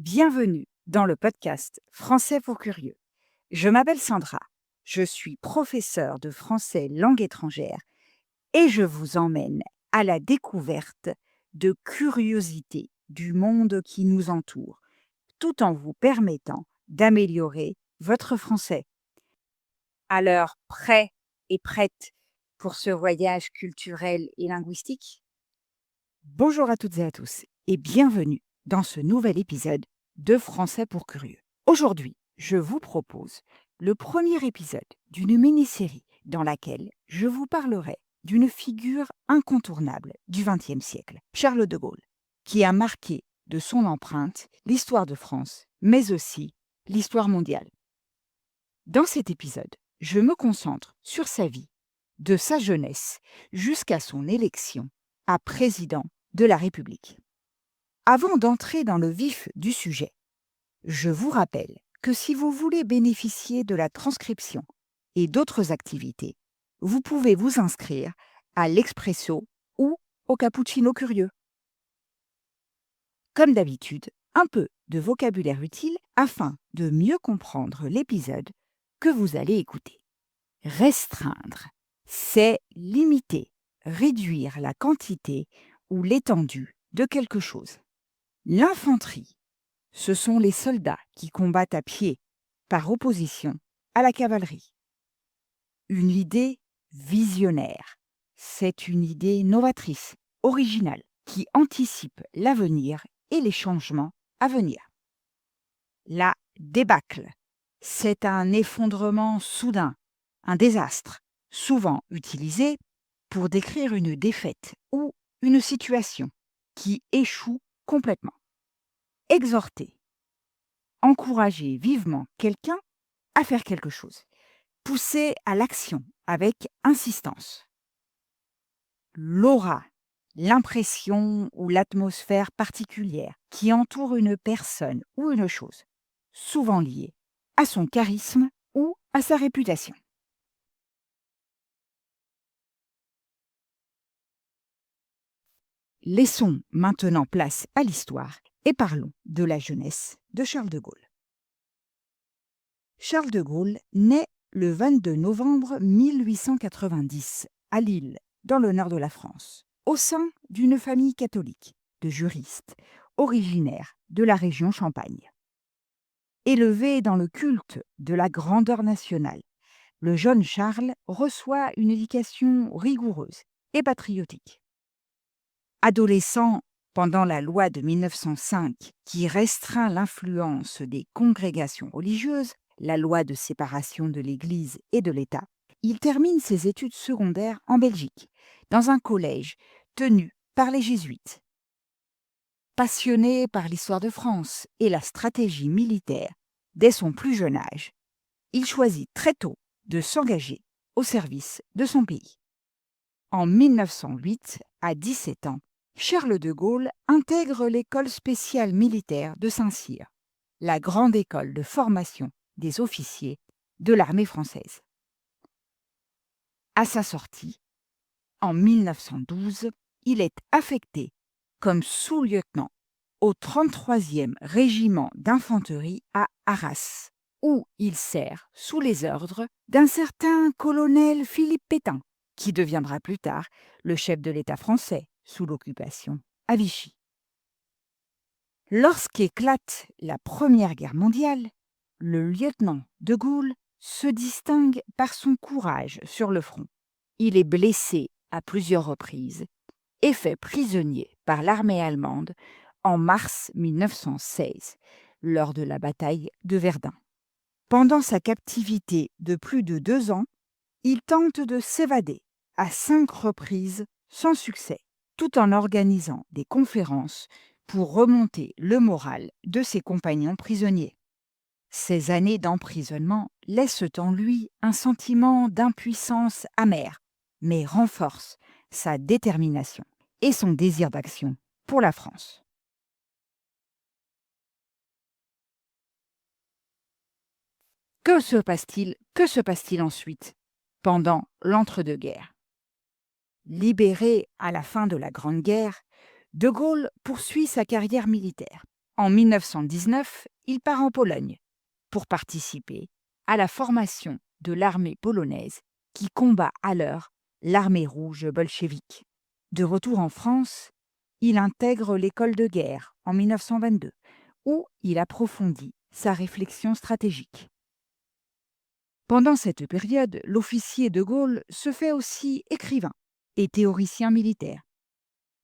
Bienvenue dans le podcast Français pour curieux. Je m'appelle Sandra, je suis professeure de français langue étrangère et je vous emmène à la découverte de curiosités du monde qui nous entoure, tout en vous permettant d'améliorer votre français. Alors, prêt et prête pour ce voyage culturel et linguistique? Bonjour à toutes et à tous et bienvenue dans ce nouvel épisode de Français pour curieux. Aujourd'hui, je vous propose le premier épisode d'une mini-série dans laquelle je vous parlerai d'une figure incontournable du XXe siècle, Charles de Gaulle, qui a marqué de son empreinte l'histoire de France, mais aussi l'histoire mondiale. Dans cet épisode, je me concentre sur sa vie, de sa jeunesse jusqu'à son élection à président de la République. Avant d'entrer dans le vif du sujet, je vous rappelle que si vous voulez bénéficier de la transcription et d'autres activités, vous pouvez vous inscrire à l'Expresso ou au Cappuccino Curieux. Comme d'habitude, un peu de vocabulaire utile afin de mieux comprendre l'épisode que vous allez écouter. Restreindre, c'est limiter, réduire la quantité ou l'étendue de quelque chose. L'infanterie, ce sont les soldats qui combattent à pied, par opposition à la cavalerie. Une idée visionnaire, c'est une idée novatrice, originale, qui anticipe l'avenir et les changements à venir. La débâcle, c'est un effondrement soudain, un désastre, souvent utilisé pour décrire une défaite ou une situation qui échoue complètement. Exhorter, encourager vivement quelqu'un à faire quelque chose, pousser à l'action avec insistance. L'aura, l'impression ou l'atmosphère particulière qui entoure une personne ou une chose, souvent liée à son charisme ou à sa réputation. Laissons maintenant place à l'histoire et parlons de la jeunesse de Charles de Gaulle. Charles de Gaulle naît le 22 novembre 1890 à Lille, dans le nord de la France, au sein d'une famille catholique de juristes originaires de la région Champagne. Élevé dans le culte de la grandeur nationale, le jeune Charles reçoit une éducation rigoureuse et patriotique. Adolescent pendant la loi de 1905 qui restreint l'influence des congrégations religieuses, la loi de séparation de l'Église et de l'État, il termine ses études secondaires en Belgique, dans un collège tenu par les jésuites. Passionné par l'histoire de France et la stratégie militaire, dès son plus jeune âge, il choisit très tôt de s'engager au service de son pays. En 1908, à 17 ans, Charles de Gaulle intègre l'école spéciale militaire de Saint-Cyr, la grande école de formation des officiers de l'armée française. À sa sortie, en 1912, il est affecté comme sous-lieutenant au 33e régiment d'infanterie à Arras, où il sert sous les ordres d'un certain colonel Philippe Pétain, qui deviendra plus tard le chef de l'État français sous l'occupation à Vichy. Lorsqu'éclate la Première Guerre mondiale, le lieutenant de Gaulle se distingue par son courage sur le front. Il est blessé à plusieurs reprises et fait prisonnier par l'armée allemande en mars 1916, lors de la bataille de Verdun. Pendant sa captivité de plus de 2 ans, il tente de s'évader à 5 reprises sans succès, tout en organisant des conférences pour remonter le moral de ses compagnons prisonniers. Ces années d'emprisonnement laissent en lui un sentiment d'impuissance amère, mais renforcent sa détermination et son désir d'action pour la France. Que se passe-t-il ensuite, pendant l'entre-deux-guerres? Libéré à la fin de la Grande Guerre, De Gaulle poursuit sa carrière militaire En 1919, il part en Pologne pour participer à la formation de l'armée polonaise qui combat alors l'armée rouge bolchevique. De retour en France, il intègre l'école de guerre en 1922, où il approfondit sa réflexion stratégique. Pendant cette période, l'officier de Gaulle se fait aussi écrivain et théoricien militaire.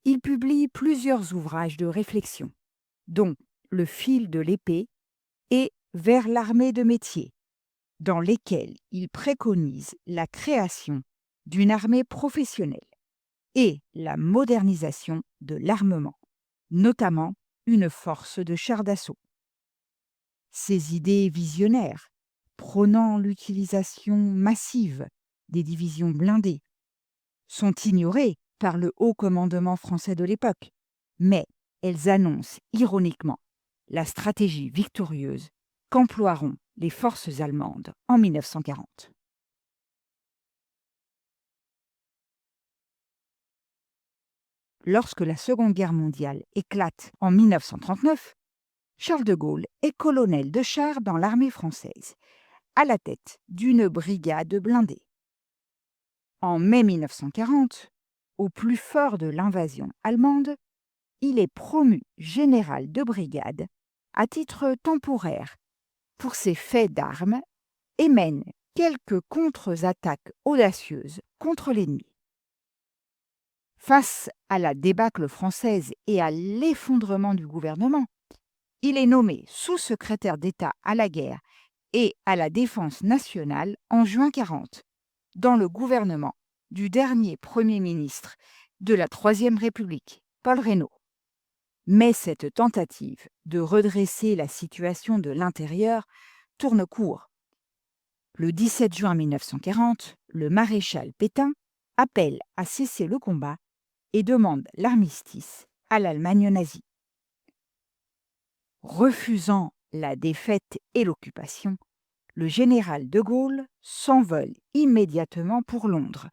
Il publie plusieurs ouvrages de réflexion, dont Le fil de l'épée et Vers l'armée de métier, dans lesquels il préconise la création d'une armée professionnelle et la modernisation de l'armement, notamment une force de chars d'assaut. Ces idées visionnaires, prônant l'utilisation massive des divisions blindées, sont ignorées par le haut commandement français de l'époque, mais elles annoncent ironiquement la stratégie victorieuse qu'emploieront les forces allemandes en 1940. Lorsque la Seconde Guerre mondiale éclate en 1939, Charles de Gaulle est colonel de chars dans l'armée française, à la tête d'une brigade blindée. En mai 1940, au plus fort de l'invasion allemande, il est promu général de brigade à titre temporaire pour ses faits d'armes et mène quelques contre-attaques audacieuses contre l'ennemi. Face à la débâcle française et à l'effondrement du gouvernement, il est nommé sous-secrétaire d'État à la guerre et à la défense nationale en juin 1940, dans le gouvernement du dernier Premier ministre de la Troisième République, Paul Reynaud. Mais cette tentative de redresser la situation de l'intérieur tourne court. Le 17 juin 1940, le maréchal Pétain appelle à cesser le combat et demande l'armistice à l'Allemagne nazie. Refusant la défaite et l'occupation, le général de Gaulle s'envole immédiatement pour Londres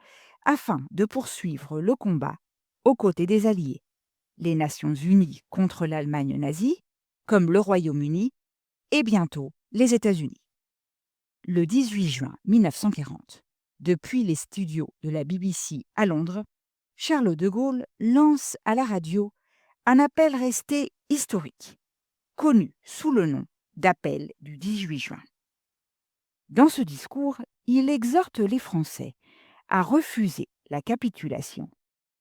afin de poursuivre le combat aux côtés des Alliés, les Nations unies contre l'Allemagne nazie, comme le Royaume-Uni et bientôt les États-Unis. Le 18 juin 1940, depuis les studios de la BBC à Londres, Charles de Gaulle lance à la radio un appel resté historique, connu sous le nom d'appel du 18 juin. Dans ce discours, il exhorte les Français à refuser la capitulation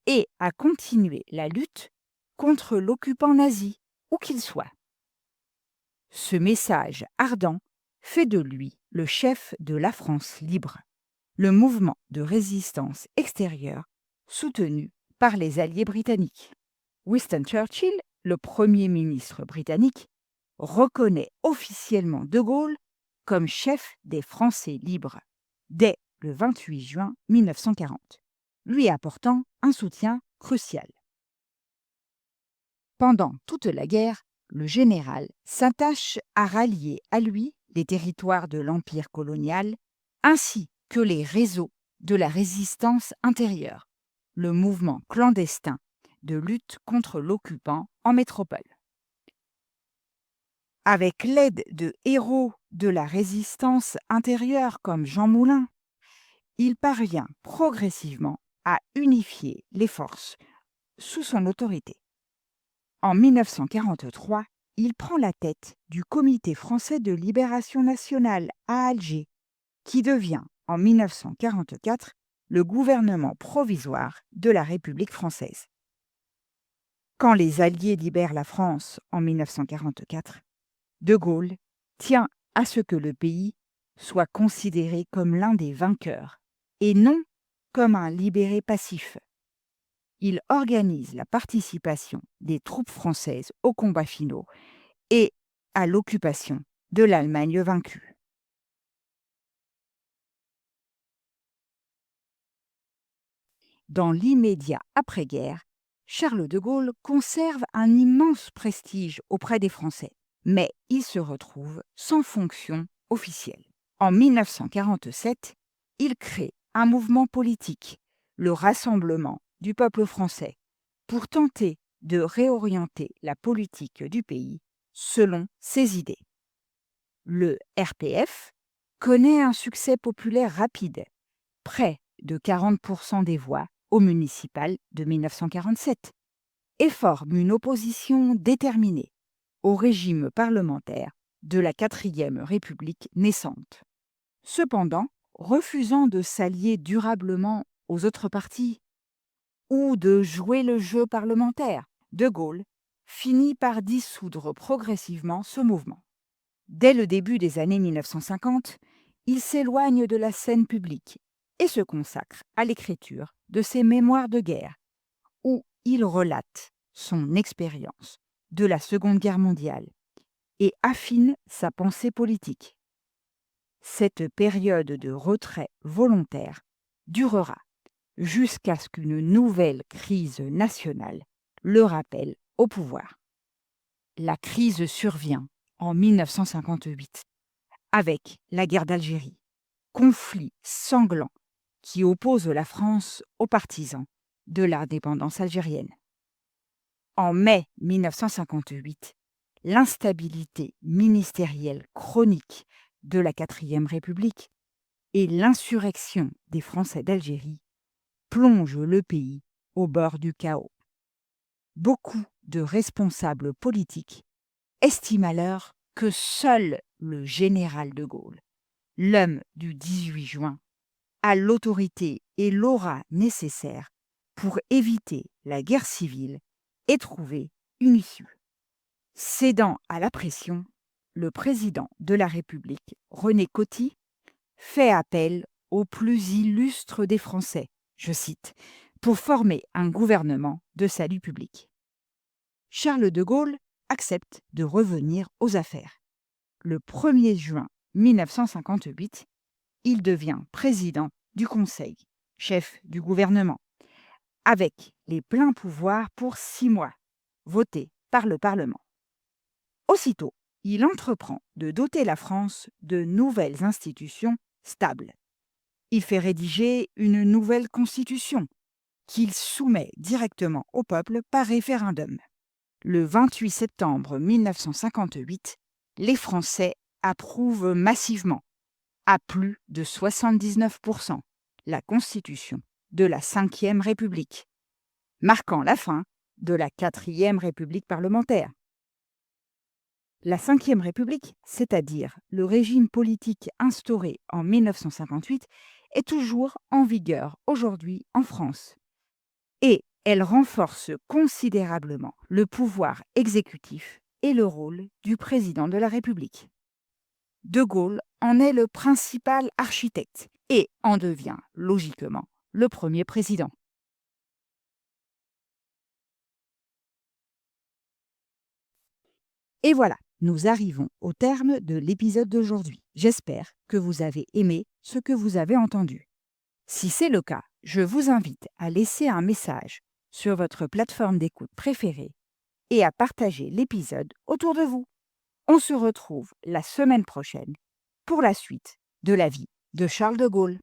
et à continuer la lutte contre l'occupant nazi, où qu'il soit. Ce message ardent fait de lui le chef de la France libre, le mouvement de résistance extérieure soutenu par les alliés britanniques. Winston Churchill, le Premier ministre britannique, reconnaît officiellement De Gaulle comme chef des Français libres dès le 28 juin 1940, lui apportant un soutien crucial. Pendant toute la guerre, le général s'attache à rallier à lui les territoires de l'Empire colonial ainsi que les réseaux de la résistance intérieure, le mouvement clandestin de lutte contre l'occupant en métropole. Avec l'aide de héros de la résistance intérieure comme Jean Moulin, il parvient progressivement à unifier les forces sous son autorité. En 1943, il prend la tête du Comité français de libération nationale à Alger, qui devient en 1944 le gouvernement provisoire de la République française. Quand les Alliés libèrent la France en 1944, De Gaulle tient à ce que le pays soit considéré comme l'un des vainqueurs et non comme un libéré passif. Il organise la participation des troupes françaises aux combats finaux et à l'occupation de l'Allemagne vaincue. Dans l'immédiat après-guerre, Charles de Gaulle conserve un immense prestige auprès des Français, mais il se retrouve sans fonction officielle. En 1947, il crée un mouvement politique, le Rassemblement du peuple français, pour tenter de réorienter la politique du pays selon ses idées. Le RPF connaît un succès populaire rapide, près de 40% des voix au municipal de 1947, et forme une opposition déterminée au régime parlementaire de la 4e République naissante. Cependant, refusant de s'allier durablement aux autres partis ou de jouer le jeu parlementaire, De Gaulle finit par dissoudre progressivement ce mouvement. Dès le début des années 1950, il s'éloigne de la scène publique et se consacre à l'écriture de ses mémoires de guerre, où il relate son expérience de la Seconde Guerre mondiale et affine sa pensée politique. Cette période de retrait volontaire durera jusqu'à ce qu'une nouvelle crise nationale le rappelle au pouvoir. La crise survient en 1958 avec la guerre d'Algérie, conflit sanglant qui oppose la France aux partisans de l'indépendance algérienne. En mai 1958, l'instabilité ministérielle chronique de la 4e République et l'insurrection des Français d'Algérie plongent le pays au bord du chaos. Beaucoup de responsables politiques estiment alors que seul le général de Gaulle, l'homme du 18 juin, a l'autorité et l'aura nécessaires pour éviter la guerre civile et trouver une issue. Cédant à la pression, le président de la République, René Coty, fait appel aux plus illustres des Français, je cite, pour former un gouvernement de salut public. Charles de Gaulle accepte de revenir aux affaires. Le 1er juin 1958, il devient président du Conseil, chef du gouvernement, avec les pleins pouvoirs pour 6 mois, votés par le Parlement. Aussitôt, il entreprend de doter la France de nouvelles institutions stables. Il fait rédiger une nouvelle constitution qu'il soumet directement au peuple par référendum. Le 28 septembre 1958, les Français approuvent massivement, à plus de 79%, la constitution de la 5e République, marquant la fin de la 4e République parlementaire. La 5e République, c'est-à-dire le régime politique instauré en 1958, est toujours en vigueur aujourd'hui en France. Et elle renforce considérablement le pouvoir exécutif et le rôle du président de la République. De Gaulle en est le principal architecte et en devient logiquement le premier président. Et voilà, nous arrivons au terme de l'épisode d'aujourd'hui. J'espère que vous avez aimé ce que vous avez entendu. Si c'est le cas, je vous invite à laisser un message sur votre plateforme d'écoute préférée et à partager l'épisode autour de vous. On se retrouve la semaine prochaine pour la suite de la vie de Charles de Gaulle.